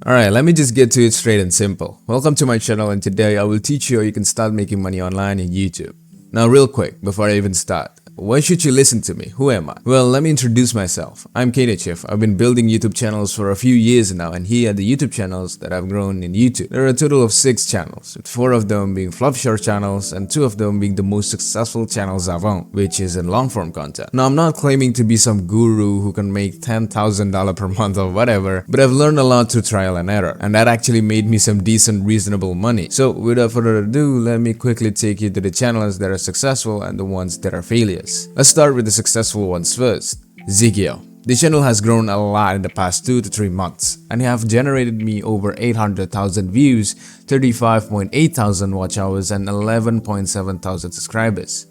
Alright, let me just get to it straight and simple. Welcome to my channel, and today I will teach you how you can start making money online in YouTube. Now real quick, before I even start, why should you listen to me? Who am I? Well, let me introduce myself. I'm Chief. I've been building YouTube channels for a few years now, and here are the YouTube channels that I've grown in YouTube. There are a total of 6 channels, with 4 of them being fluff short channels and 2 of them being the most successful channels I've owned, which is in long form content. Now I'm not claiming to be some guru who can make $10,000 per month or whatever, but I've learned a lot through trial and error, and that actually made me some decent reasonable money. So without further ado, let me quickly take you to the channels that are successful and the ones that are failures. Let's start with the successful ones first. Zigio. The channel has grown a lot in the past 2 to 3 months and have generated me over 800,000 views, 35.8 thousand watch hours, and 11.7 thousand subscribers.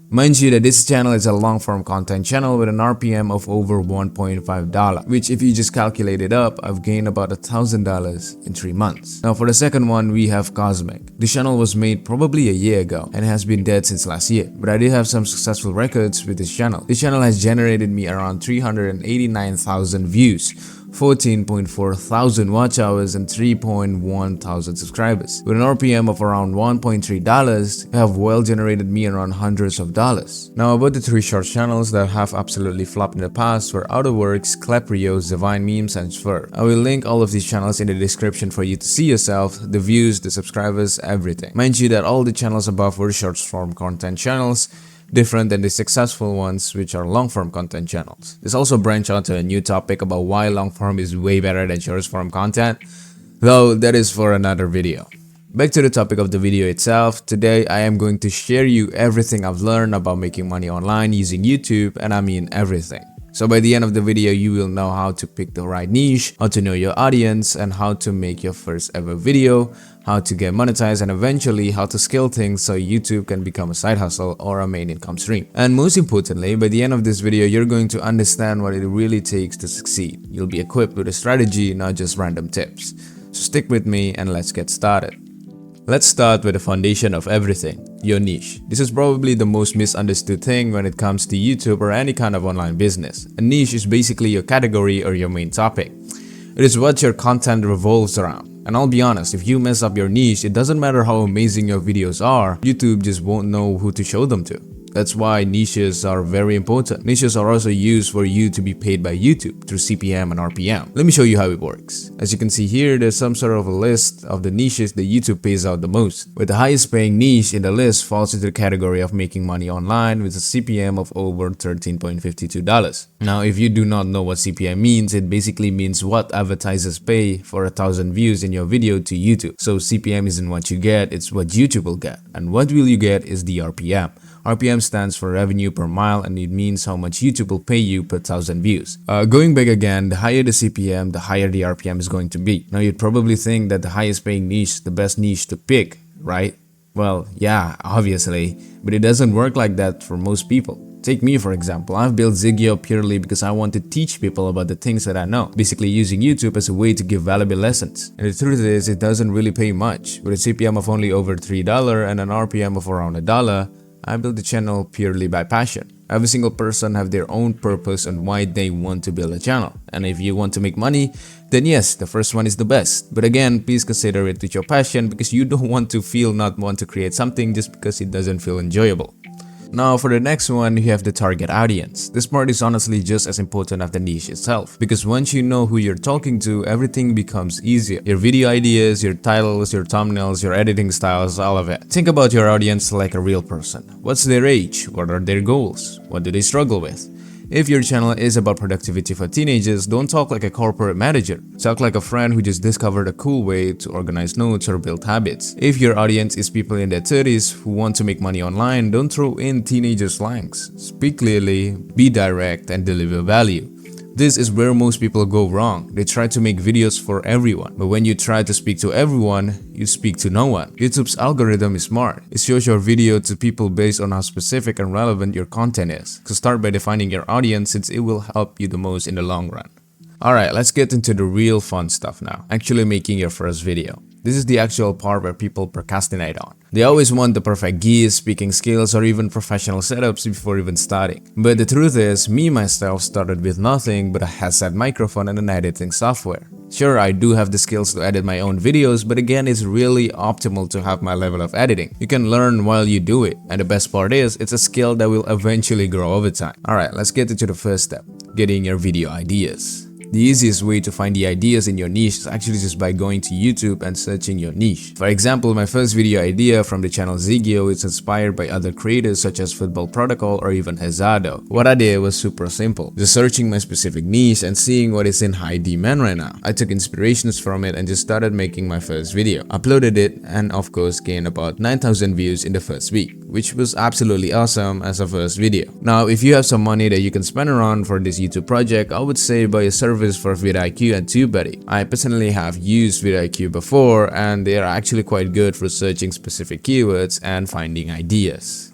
Mind you that this channel is a long-form content channel with an RPM of over $1.5, which if you just calculate it up, I've gained about $1,000 in 3 months. Now for the second one, we have Cosmic. The channel was made probably a year ago and has been dead since last year, but I did have some successful records with this channel. This channel has generated me around 389,000 views, 14.4 thousand watch hours, and 3.1 thousand subscribers. With an RPM of around $1.3, they have well generated me around hundreds of dollars. Now about the 3 short channels that have absolutely flopped in the past were Outofworks, Cleprios, Divine Memes, and Swerve. I will link all of these channels in the description for you to see yourself, the views, the subscribers, everything. Mind you that all the channels above were short form content channels, different than the successful ones, which are long-form content channels. This also branched out to a new topic about why long-form is way better than short-form content, though that is for another video. Back to the topic of the video itself, today I am going to share you everything I've learned about making money online using YouTube, and I mean everything. So by the end of the video, you will know how to pick the right niche, how to know your audience, and how to make your first ever video, how to get monetized, and eventually how to scale things so YouTube can become a side hustle or a main income stream. And most importantly, by the end of this video, you're going to understand what it really takes to succeed. You'll be equipped with a strategy, not just random tips. So stick with me and let's get started. Let's start with the foundation of everything, your niche. This is probably the most misunderstood thing when it comes to YouTube or any kind of online business. A niche is basically your category or your main topic. It is what your content revolves around. And I'll be honest, if you mess up your niche, it doesn't matter how amazing your videos are, YouTube just won't know who to show them to. That's why niches are very important. Niches are also used for you to be paid by YouTube through CPM and RPM. Let me show you how it works. As you can see here, there's some sort of a list of the niches that YouTube pays out the most, with the highest paying niche in the list falls into the category of making money online with a CPM of over $13.52. Now, if you do not know what CPM means, it basically means what advertisers pay for 1,000 views in your video to YouTube. So CPM isn't what you get, it's what YouTube will get. And what will you get is the RPM. RPM stands for revenue per mile, and it means how much YouTube will pay you per 1,000 views. Going back again, the higher the CPM, the higher the RPM is going to be. Now you'd probably think that the highest paying niche is the best niche to pick, right? Well, yeah, obviously, but it doesn't work like that for most people. Take me for example. I've built Zigio purely because I want to teach people about the things that I know, basically using YouTube as a way to give valuable lessons. And the truth is, it doesn't really pay much. With a CPM of only over $3 and an RPM of around $1, I built the channel purely by passion. Every single person have their own purpose on why they want to build a channel. And if you want to make money, then yes, the first one is the best. But again, please consider it with your passion because you don't want to not want to create something just because it doesn't feel enjoyable. Now for the next one, you have the target audience. This part is honestly just as important as the niche itself, because once you know who you're talking to, everything becomes easier. Your video ideas, your titles, your thumbnails, your editing styles, all of it. Think about your audience like a real person. What's their age? What are their goals? What do they struggle with? If your channel is about productivity for teenagers, don't talk like a corporate manager. Talk like a friend who just discovered a cool way to organize notes or build habits. If your audience is people in their 30s who want to make money online, don't throw in teenager slangs. Speak clearly, be direct, and deliver value. This is where most people go wrong. They try to make videos for everyone, but when you try to speak to everyone, you speak to no one. YouTube's algorithm is smart. It shows your video to people based on how specific and relevant your content is. So start by defining your audience since it will help you the most in the long run. Alright, let's get into the real fun stuff now, actually making your first video. This is the actual part where people procrastinate on. They always want the perfect gear, speaking skills, or even professional setups before even starting. But the truth is, me myself started with nothing but a headset microphone and an editing software. Sure, I do have the skills to edit my own videos, but again, it's really optimal to have my level of editing. You can learn while you do it, and the best part is, it's a skill that will eventually grow over time. Alright, let's get into the first step, getting your video ideas. The easiest way to find the ideas in your niche is actually just by going to YouTube and searching your niche. For example, my first video idea from the channel Zigio is inspired by other creators such as Football Protocol or even Hazado. What I did was super simple, just searching my specific niche and seeing what is in high demand right now. I took inspirations from it and just started making my first video, uploaded it, and of course gained about 9,000 views in the first week, which was absolutely awesome as a first video. Now, if you have some money that you can spend around for this YouTube project, I would say buy a service for vidIQ and TubeBuddy. I personally have used vidIQ before and they are actually quite good for searching specific keywords and finding ideas.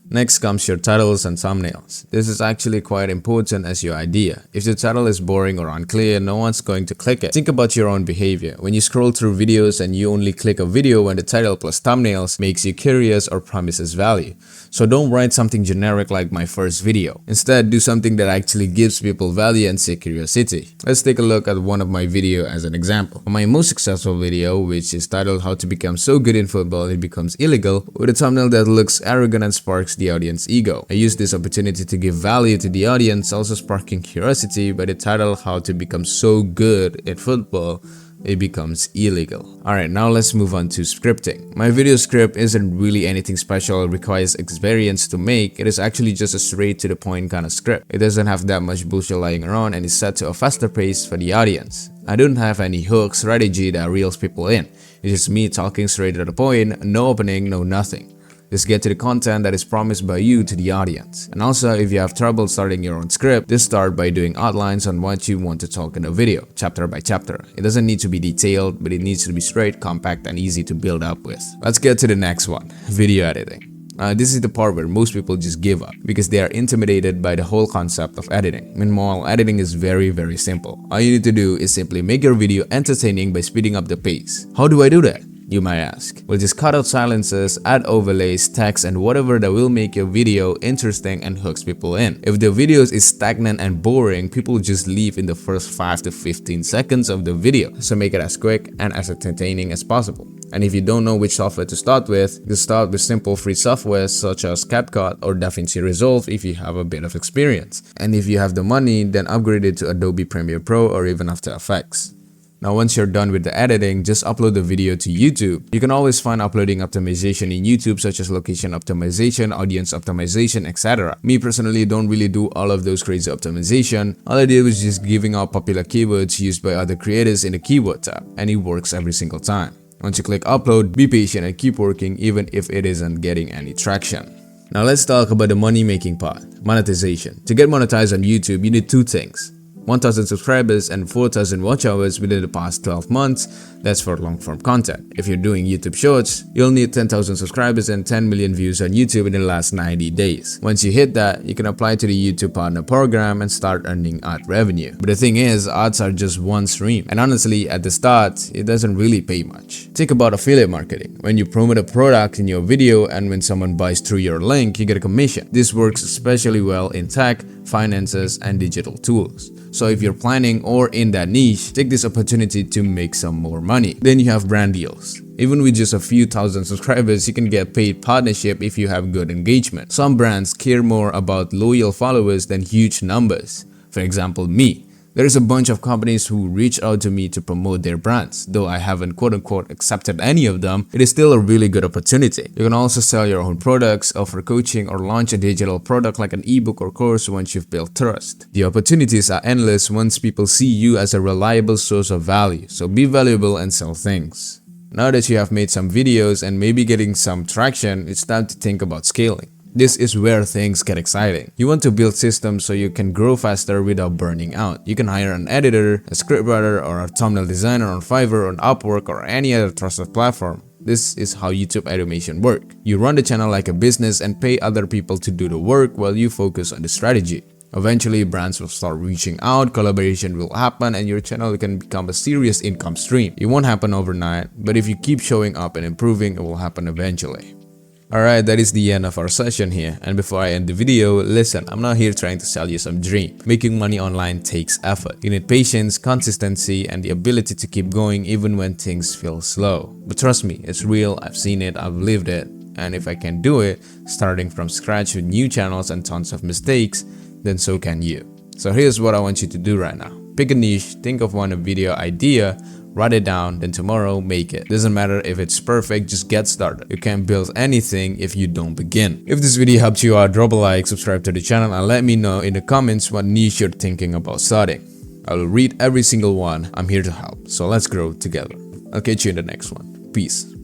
Next comes your titles and thumbnails. This is actually quite important as your idea. If the title is boring or unclear, no one's going to click it. Think about your own behavior. When you scroll through videos and you only click a video when the title plus thumbnails makes you curious or promises value. So don't write something generic like my first video. Instead, do something that actually gives people value and say curiosity. Let's take a look at one of my videos as an example. My most successful video, which is titled How to Become So Good in Football It Becomes Illegal, with a thumbnail that looks arrogant and sparks the audience ego. I used this opportunity to give value to the audience, also sparking curiosity by the title How to Become So Good at Football It Becomes Illegal. Alright, now let's move on to scripting. My video script isn't really anything special or requires experience to make. It is actually just a straight to the point kind of script. It doesn't have that much bullshit lying around and is set to a faster pace for the audience. I don't have any hook strategy that reels people in. It's just me talking straight to the point, no opening, no nothing. Just get to the content that is promised by you to the audience. And also, if you have trouble starting your own script, just start by doing outlines on what you want to talk in the video, chapter by chapter. It doesn't need to be detailed, but it needs to be straight, compact, and easy to build up with. Let's get to the next one, video editing. This is the part where most people just give up because they are intimidated by the whole concept of editing. Meanwhile, editing is very simple. All you need to do is simply make your video entertaining by speeding up the pace. How do I do that? You might ask. Well, just cut out silences, add overlays, text, and whatever that will make your video interesting and hooks people in. If the video is stagnant and boring, people just leave in the first 5 to 15 seconds of the video. So make it as quick and as entertaining as possible. And if you don't know which software to start with, just start with simple free software such as CapCut or DaVinci Resolve if you have a bit of experience. And if you have the money, then upgrade it to Adobe Premiere Pro or even After Effects. Now, once you're done with the editing, just upload the video to YouTube. You can always find uploading optimization in YouTube such as location optimization, audience optimization, etc. Me personally don't really do all of those crazy optimization. All I did was just giving out popular keywords used by other creators in the keyword tab, and it works every single time. Once you click upload, be patient and keep working even if it isn't getting any traction. Now let's talk about the money making part, monetization. To get monetized on YouTube, you need two things. 1,000 subscribers and 4,000 watch hours within the past 12 months. That's for long-form content. If you're doing YouTube Shorts, you'll need 10,000 subscribers and 10 million views on YouTube in the last 90 days. Once you hit that, you can apply to the YouTube Partner Program and start earning ad revenue. But the thing is, ads are just one stream. And honestly, at the start, it doesn't really pay much. Think about affiliate marketing. When you promote a product in your video and when someone buys through your link, you get a commission. This works especially well in tech, finances, and digital tools. So if you're planning or in that niche, take this opportunity to make some more money. Then you have brand deals. Even with just a few thousand subscribers, you can get paid partnership if you have good engagement. Some brands care more about loyal followers than huge numbers. For example, me. There is a bunch of companies who reach out to me to promote their brands. Though I haven't quote-unquote accepted any of them, it is still a really good opportunity. You can also sell your own products, offer coaching, or launch a digital product like an ebook or course once you've built trust. The opportunities are endless once people see you as a reliable source of value. So be valuable and sell things. Now that you have made some videos and maybe getting some traction, it's time to think about scaling. This is where things get exciting. You want to build systems so you can grow faster without burning out. You can hire an editor, a scriptwriter, or a thumbnail designer on Fiverr, on Upwork, or any other trusted platform. This is how YouTube automation works. You run the channel like a business and pay other people to do the work while you focus on the strategy. Eventually, brands will start reaching out, collaboration will happen, and your channel can become a serious income stream. It won't happen overnight, but if you keep showing up and improving, it will happen eventually. Alright, that is the end of our session here. And before I end the video, listen, I'm not here trying to sell you some dream. Making money online takes effort. You need patience, consistency, and the ability to keep going even when things feel slow. But trust me, it's real, I've seen it, I've lived it. And if I can do it, starting from scratch with new channels and tons of mistakes, then so can you. So here's what I want you to do right now. Pick a niche, think of one video idea, write it down, then tomorrow make it. Doesn't matter if it's perfect, just get started. You can't build anything if you don't begin. If this video helped you out, drop a like, subscribe to the channel, and let me know in the comments what niche you're thinking about starting. I will read every single one. I'm here to help. So let's grow together. I'll catch you in the next one. Peace.